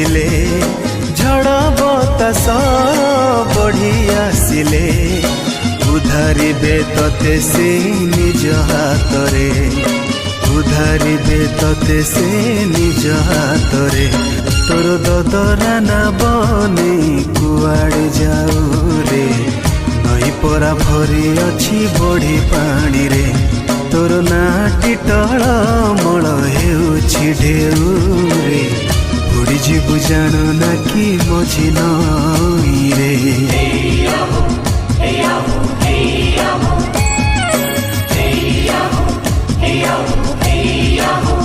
ଆସିଲେ ଝଡ଼ ବତାସ ବଢ଼ି ଆସିଲେ ଉଦ୍ଧାରିବେ ତତେ ସେ ନିଜ ହାତରେ ଉଦ୍ଧାରିବେ ତତେ ସେ ନିଜ ହାତରେ ତୋର ଦଦରା ନା ବନେଇ କୁଆଡ଼େ ଯାଉ ରେ ନଈ ପରା ଭରି ଅଛି ବଢ଼ି ପାଣିରେ ତୋର ନାଟି ଟଳମଳ ହେଉଛି ଢେଉରେ ବୁଡ଼ିଯିବୁ ଜାଣ ନା କି ମଝି ନଈରେ। Hey, yo.